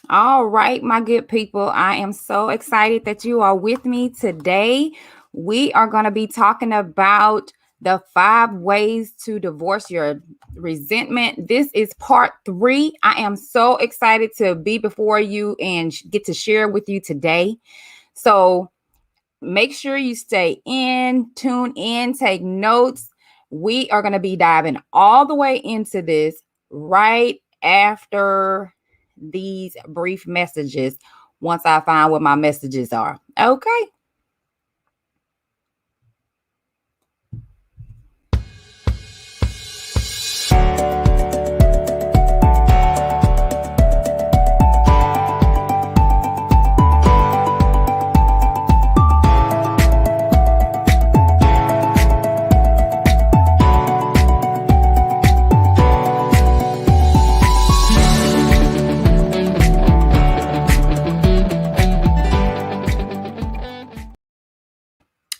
All right, my good people. I am so excited that you are with me today. We are going to be talking about the 5 ways to divorce your resentment. This is part 3. I am so excited to be before you and get to share with you today. So make sure you stay in, tune in, take notes. We are going to be diving all the way into this right after these brief messages once I find what my messages are. Okay.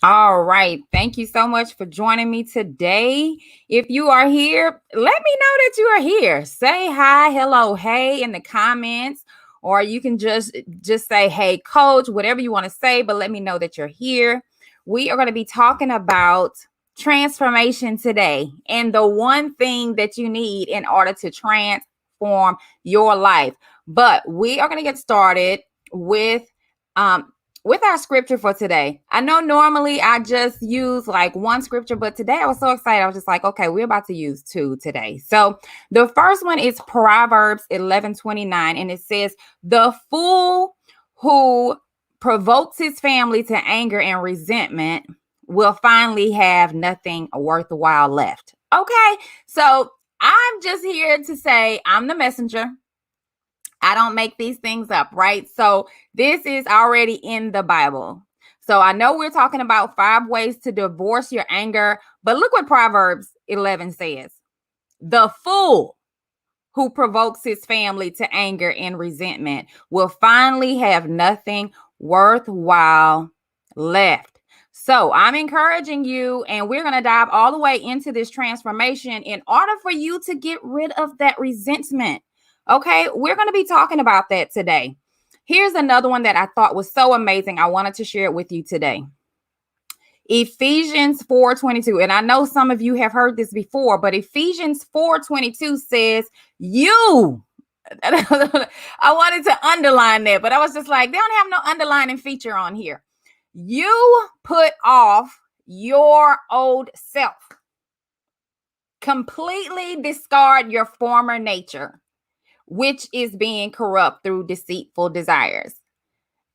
All right. Thank you so much for joining me today. If you are here, let me know that you are here. Say hi, hello, hey in the comments, or you can just say, hey, coach, whatever you want to say, but let me know that you're here. We are going to be talking about transformation today and the one thing that you need in order to transform your life. But we are going to get started um with our scripture for today. I know normally I just use like one scripture, but today I was so excited. I was just like, okay, we're about to use 2 today. So the first one is Proverbs 11:29, and it says, the fool who provokes his family to anger and resentment will finally have nothing worthwhile left. Okay, so I'm just here to say I'm the messenger. I don't make these things up, right? So this is already in the Bible. So I know we're talking about 5 ways to divorce your anger, but look what Proverbs 11 says. The fool who provokes his family to anger and resentment will finally have nothing worthwhile left. So I'm encouraging you, and we're going to dive all the way into this transformation in order for you to get rid of that resentment. Okay, we're going to be talking about that today. Here's another one that I thought was so amazing. I wanted to share it with you today. Ephesians 4:22. And I know some of you have heard this before, but Ephesians 4:22 says, you. I wanted to underline that, but I was just like, they don't have no underlining feature on here. You put off your old self. Completely discard your former nature, which is being corrupt through deceitful desires.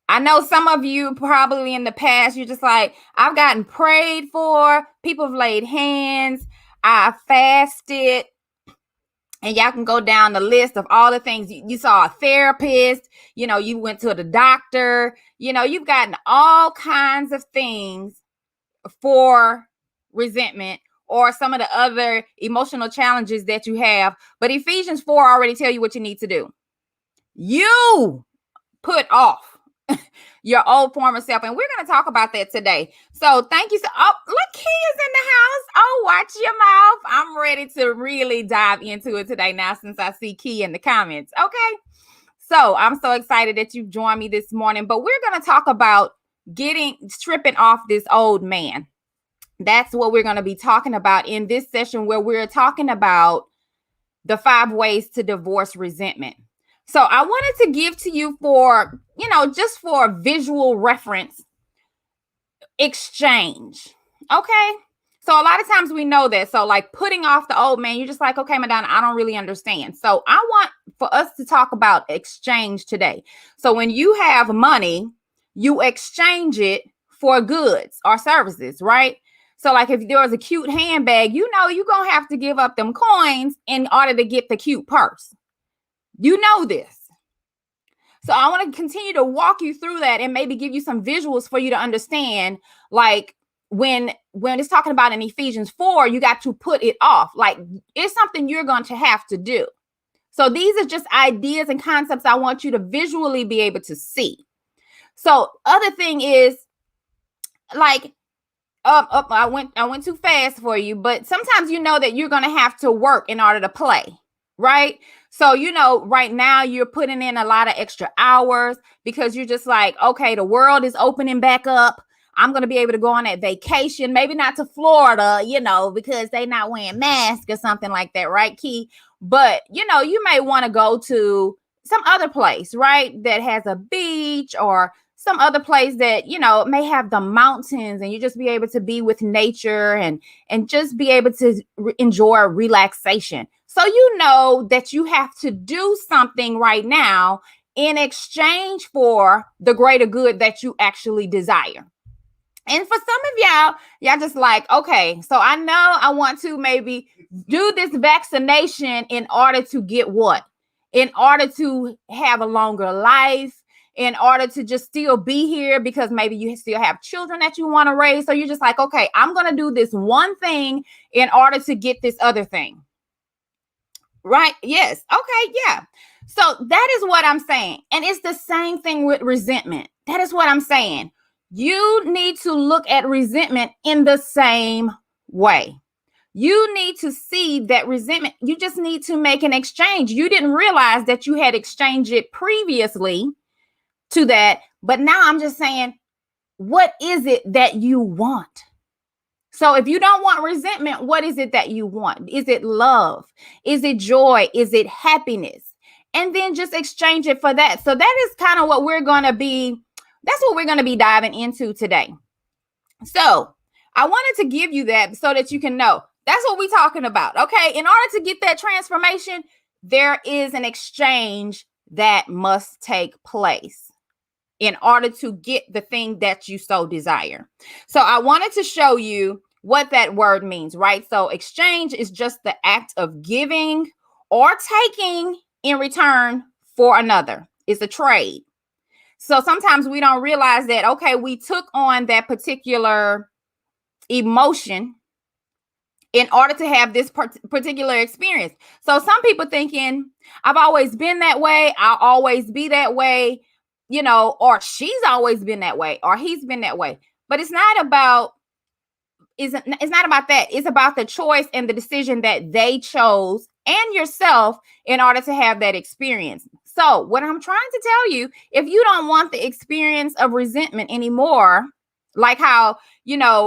I know some of you probably in the past, you're just like, I've gotten prayed for, people have laid hands, I fasted, and y'all can go down the list of all the things. You saw a therapist, you went to the doctor, you've gotten all kinds of things for resentment or some of the other emotional challenges that you have. But Ephesians 4 already tell you what you need to do. You put off your old former self. And we're going to talk about that today. So thank you. Oh, look, Key is in the house. Oh, watch your mouth. I'm ready to really dive into it today now since I see Key in the comments. Okay. So I'm so excited that you've joined me this morning. But we're going to talk about stripping off this old man. That's what we're going to be talking about in this session, where we're talking about the 5 ways to divorce resentment. So I wanted to give to you just for visual reference, exchange. Okay. So a lot of times we know that. So like putting off the old man, you're just like, okay, MaDonna, I don't really understand. So I want for us to talk about exchange today. So when you have money, you exchange it for goods or services, right? So like if there was a cute handbag, you're going to have to give up them coins in order to get the cute purse. You know this. So I want to continue to walk you through that and maybe give you some visuals for you to understand, like when it's talking about in Ephesians 4, you got to put it off. Like it's something you're going to have to do. So these are just ideas and concepts I want you to visually be able to see. So other thing is like, I went too fast for you, but sometimes you know that you're going to have to work in order to play, right? So, right now you're putting in a lot of extra hours because you're just like, okay, the world is opening back up. I'm going to be able to go on that vacation, maybe not to Florida, because they not wearing masks or something like that, right, Key? But, you may want to go to some other place, right, that has a beach or some other place that, may have the mountains, and you just be able to be with nature and just be able to enjoy relaxation. So that you have to do something right now in exchange for the greater good that you actually desire. And for some of y'all just like, okay, so I know I want to maybe do this vaccination in order to get what? In order to have a longer life, in order to just still be here because maybe you still have children that you want to raise. So you're just like, okay, I'm going to do this one thing in order to get this other thing. Right? Yes. Okay. Yeah. So that is what I'm saying. And it's the same thing with resentment. That is what I'm saying. You need to look at resentment in the same way. You need to see that resentment. You just need to make an exchange. You didn't realize that you had exchanged it previously to that. But now I'm just saying, what is it that you want? So if you don't want resentment, what is it that you want? Is it love? Is it joy? Is it happiness? And then just exchange it for that. So that is kind of what that's what we're going to be diving into today. So I wanted to give you that so that you can know that's what we're talking about. Okay. In order to get that transformation, there is an exchange that must take place in order to get the thing that you so desire. So I wanted to show you what that word means, right? So exchange is just the act of giving or taking in return for another. It's a trade. So sometimes we don't realize that, okay, we took on that particular emotion in order to have this particular experience. So some people thinking, I've always been that way. I'll always be that way, or she's always been that way, or he's been that way. But it's not about that. It's about the choice and the decision that they chose and yourself in order to have that experience. So what I'm trying to tell you, if you don't want the experience of resentment anymore, like how,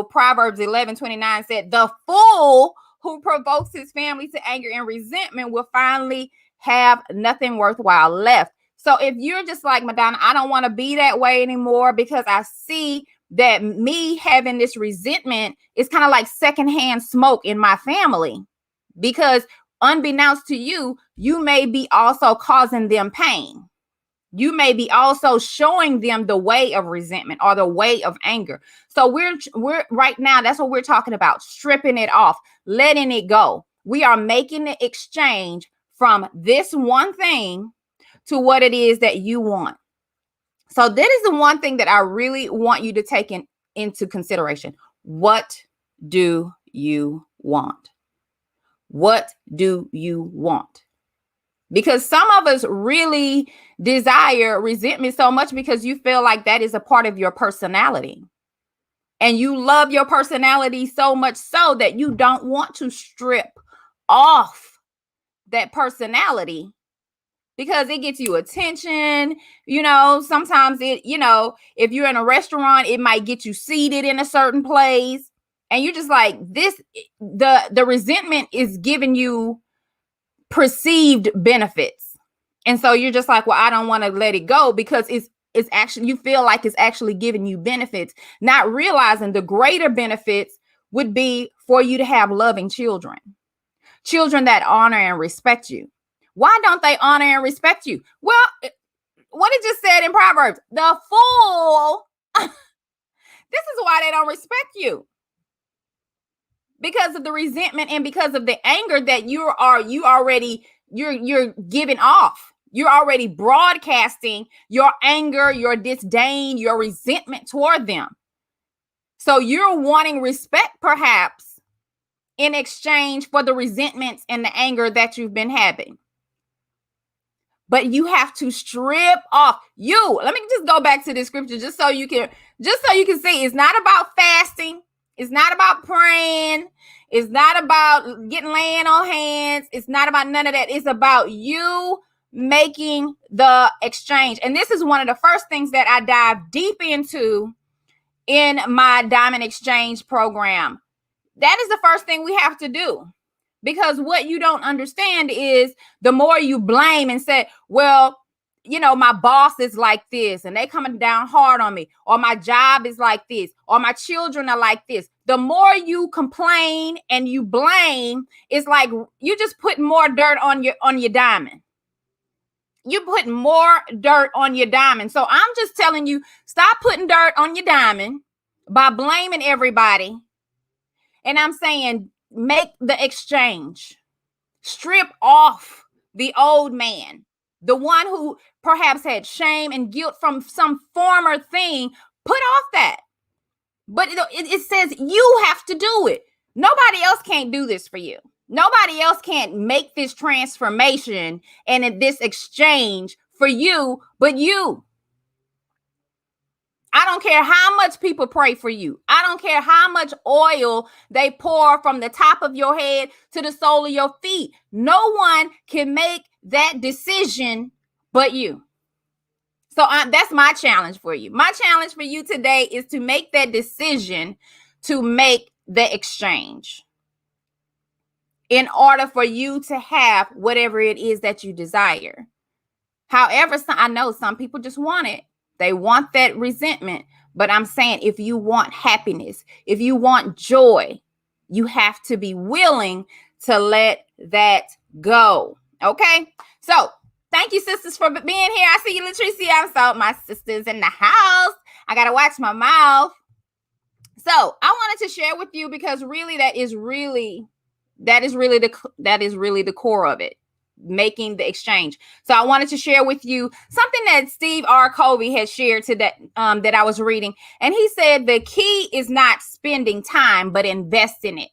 Proverbs 11:29 said, the fool who provokes his family to anger and resentment will finally have nothing worthwhile left. So if you're just like, MaDonna, I don't want to be that way anymore because I see that me having this resentment is kind of like secondhand smoke in my family, because unbeknownst to you, you may be also causing them pain. You may be also showing them the way of resentment or the way of anger. So we're right now, that's what we're talking about, stripping it off, letting it go. We are making the exchange from this one thing to what it is that you want. So that is the one thing that I really want you to take into consideration. What do you want? What do you want? Because some of us really desire resentment so much because you feel like that is a part of your personality. And you love your personality so much so that you don't want to strip off that personality because it gets you attention. Sometimes if you're in a restaurant, it might get you seated in a certain place. And you're just like, the resentment is giving you perceived benefits. And so you're just like, well, I don't want to let it go because it's actually, you feel like it's actually giving you benefits, not realizing the greater benefits would be for you to have loving children that honor and respect you. Why don't they honor and respect you? Well, what it just said in Proverbs, the fool, this is why they don't respect you. Because of the resentment and because of the anger that you're giving off. You're already broadcasting your anger, your disdain, your resentment toward them. So you're wanting respect, perhaps, in exchange for the resentments and the anger that you've been having. But you have to strip off. Let me just go back to the scripture just so you can see it's not about fasting. It's not about praying. It's not about laying on hands. It's not about none of that. It's about you making the exchange. And this is one of the first things that I dive deep into in my Diamond Exchange program. That is the first thing we have to do. Because what you don't understand is the more you blame and say, well, you know, my boss is like this and they coming down hard on me, or my job is like this, or my children are like this. The more you complain and you blame, it's like you just put more dirt on your diamond. You put more dirt on your diamond. So I'm just telling you, stop putting dirt on your diamond by blaming everybody. And I'm saying, make the exchange. Strip off the old man, the one who perhaps had shame and guilt from some former thing. Put off that. But it says you have to do it. Nobody else can't do this for you. Nobody else can't make this transformation and this exchange for you, but you. I don't care how much people pray for you. I don't care how much oil they pour from the top of your head to the sole of your feet. No one can make that decision but you. So that's my challenge for you. My challenge for you today is to make that decision to make the exchange in order for you to have whatever it is that you desire. However, I know some people just want it. They want that resentment. But I'm saying, if you want happiness, if you want joy, you have to be willing to let that go. Okay? So thank you, sisters, for being here. I see you, Latricia. I'm so my sisters in the house. I got to watch my mouth. So I wanted to share with you, because really that is really the core of it. Making the exchange. So I wanted to share with you something that Steve R. Covey has shared today, that I was reading. And he said the key is not spending time, but investing it.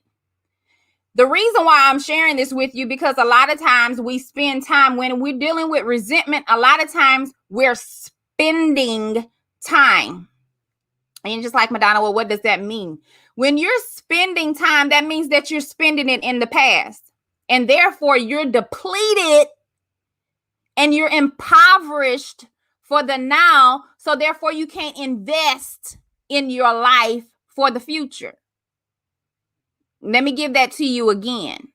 The reason why I'm sharing this with you, because a lot of times we spend time when we're dealing with resentment. A lot of times we're spending time. And you're just like, MaDonna, well, what does that mean? When you're spending time, that means that you're spending it in the past. And therefore, you're depleted and you're impoverished for the now. So therefore, you can't invest in your life for the future. Let me give that to you again.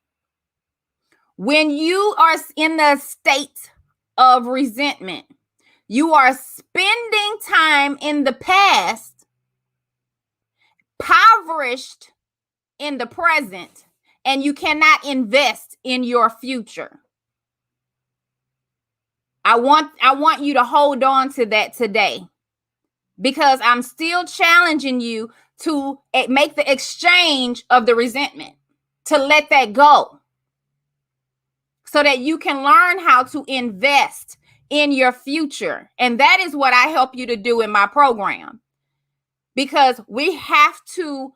When you are in the state of resentment, you are spending time in the past, impoverished in the present, and you cannot invest in your future. I want you to hold on to that today, because I'm still challenging you to make the exchange of the resentment, to let that go, so that you can learn how to invest in your future. And that is what I help you to do in my program, because we have to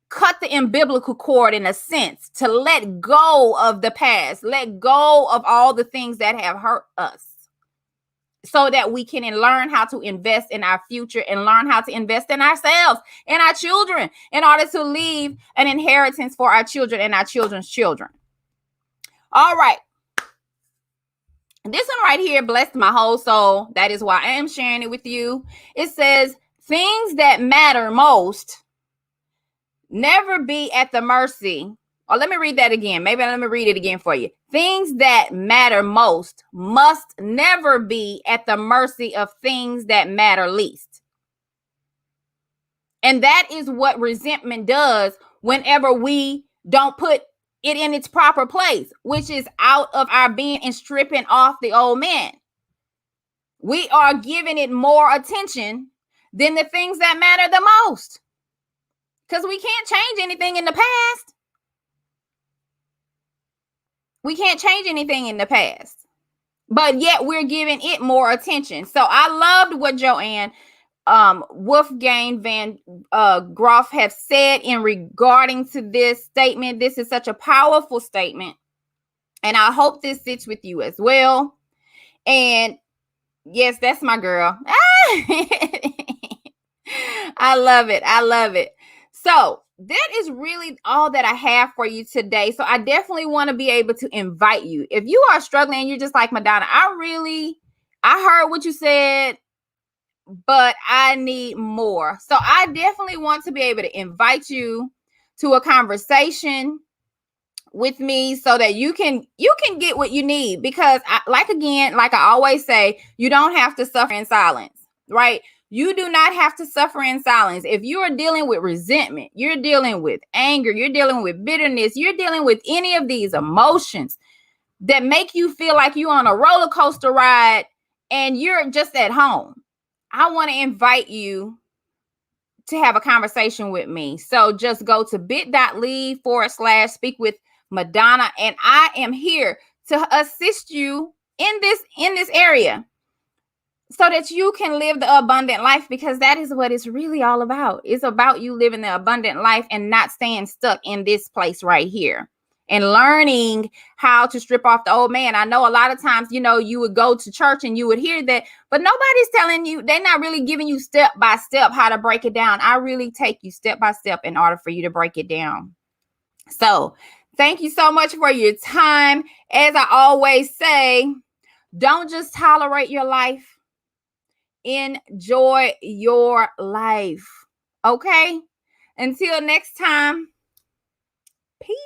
cut the umbilical cord, in a sense, to let go of the past, let go of all the things that have hurt us, so that we can learn how to invest in our future and learn how to invest in ourselves and our children, in order to leave an inheritance for our children and our children's children. All right. This one right here blessed my whole soul. That is why I am sharing it with you. It says, things that matter most never be at the mercy. Or let me read that again. Maybe let me read it again for you. Things that matter most must never be at the mercy of things that matter least. And that is what resentment does whenever we don't put it in its proper place, which is out of our being and stripping off the old man. We are giving it more attention than the things that matter the most. Because we can't change anything in the past. We can't change anything in the past. But yet we're giving it more attention. So I loved what Joanne Wolfgang Van Groff have said in regarding to this statement. This is such a powerful statement. And I hope this sits with you as well. And yes, that's my girl. I love it. I love it. So that is really all that I have for you today. So I definitely want to be able to invite you. If you are struggling and you're just like, MaDonna, I heard what you said, but I need more. So I definitely want to be able to invite you to a conversation with me so that you can get what you need, because like I always say, you don't have to suffer in silence, right? You do not have to suffer in silence. If you are dealing with resentment, you're dealing with anger, you're dealing with bitterness, you're dealing with any of these emotions that make you feel like you're on a roller coaster ride and you're just at home, I want to invite you to have a conversation with me. So just go to bit.ly/speak with MaDonna, and I am here to assist you in this area so that you can live the abundant life, because that is what it's really all about. It's about you living the abundant life and not staying stuck in this place right here, and learning how to strip off the old man. I know a lot of times, you would go to church and you would hear that, but nobody's telling you, they're not really giving you step by step how to break it down. I really take you step by step in order for you to break it down. So thank you so much for your time. As I always say, don't just tolerate your life. Enjoy your life. Okay? Until next time, peace.